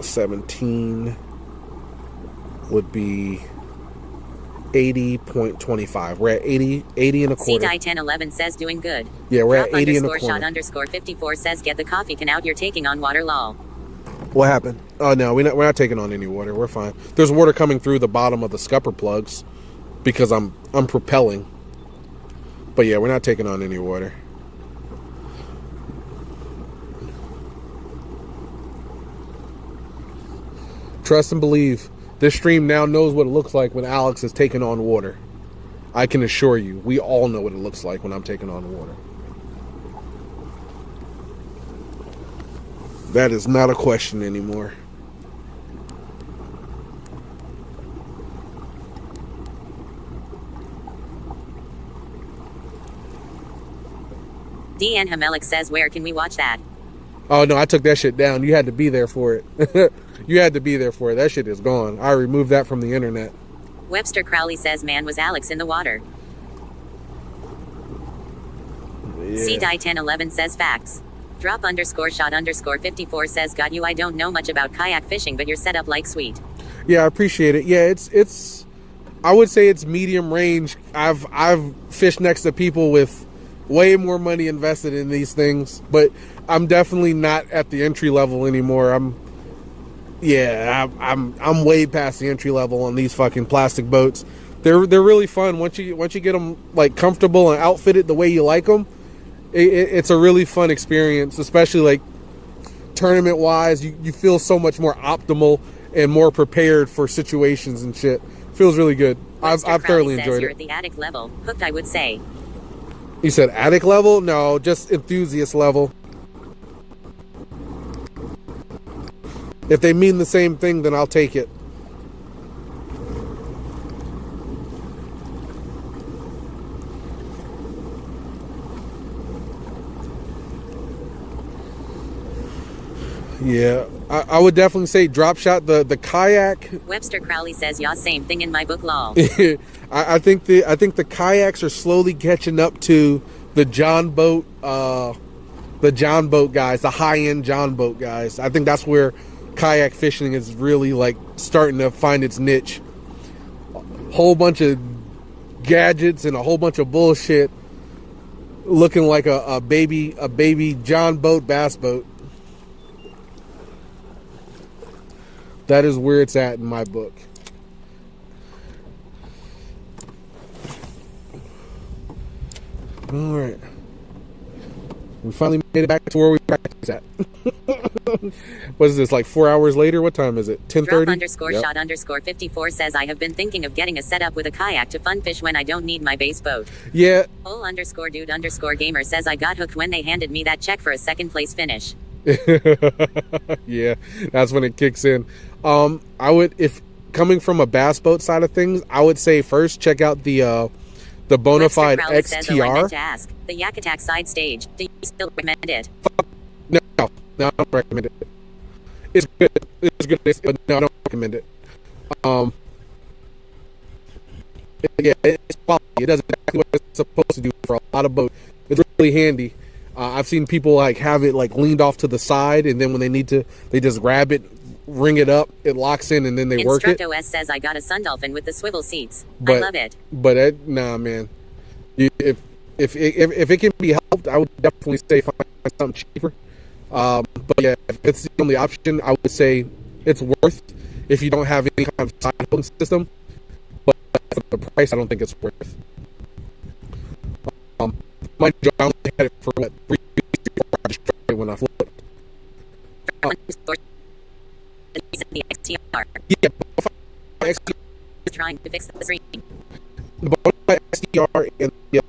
17 would be 80.25. We're at 80 and a quarter. CDI1011 says doing good. Yeah, we're Drop at 80 and a _ quarter. shot _ 54 says get the coffee can out, you're taking on water lol. What happened? Oh no, we're not taking on any water. We're fine. There's water coming through the bottom of the scupper plugs because I'm propelling. But yeah, we're not taking on any water. Trust and believe. This stream now knows what it looks like when Alex is taking on water. I can assure you, we all know what it looks like when I'm taking on water. That is not a question anymore. DN Hamelik says where can we watch that? Oh no, I took that shit down. You had to be there for it. You had to be there for it. That shit is gone. I removed that from the internet. Webster Crowley says man was Alex in the water. Yeah. CDI1011 says facts. Drop _ shot _ 54 says got you. I don't know much about kayak fishing, but you're set up like sweet. Yeah, I appreciate it. Yeah, it's I would say it's medium range. I've fished next to people with way more money invested in these things, but I'm definitely not at the entry level anymore. I'm way past the entry level on these fucking plastic boats. They're really fun once you get them like comfortable and outfitted the way you like them. It's a really fun experience, especially like tournament wise. You feel so much more optimal and more prepared for situations and shit. Feels really good. I've thoroughly enjoyed you're it. at the attic level. Hooked, I would say. You said attic level? No, just enthusiast level. If they mean the same thing, then I'll take it. Yeah, I would definitely say drop shot the kayak. Webster Crowley says yeah, same thing in my book lol. I think the kayaks are slowly catching up to the John boat guys, the high-end John boat guys. I think that's where kayak fishing is really like starting to find its niche. Whole bunch of gadgets and a whole bunch of bullshit looking like a baby John boat bass boat. That is where it's at in my book. All right. We finally made it back to where we practice at. What is this, like 4 hours later? What time is it? 10:30? Drop _ shot _ 54 says I have been thinking of getting a setup with a kayak to fun fish when I don't need my base boat. Yeah. Whole _ dude _ gamer says I got hooked when they handed me that check for a second place finish. Yeah, that's when it kicks in. I would, if coming from a bass boat side of things, I would say first check out the Bonafide XTR. Says, I meant to ask, the Yak Attack side stage. Do you still recommend it? No, I don't recommend it. It's good. It's good, but no, I don't recommend it. Yeah, it's quality. It does exactly what it's supposed to do for a lot of boats. It's really handy. I've seen people like have it like leaned off to the side, and then when they need to, they just grab it, ring it up, it locks in, and then they work it. InstructOS says I got a Sundolphin with the swivel seats. But, I love it. But nah, man. If it can be helped, I would definitely say find something cheaper. But yeah, if it's the only option, I would say it's worth if you don't have any kind of side hooking system. But for the price, I don't think it's worth. My job, I only had it for what, 3 weeks before I destroyed it when I flipped. The XTR. Yeah, XTR. Trying to fix the screen. The Bonafide XTR and the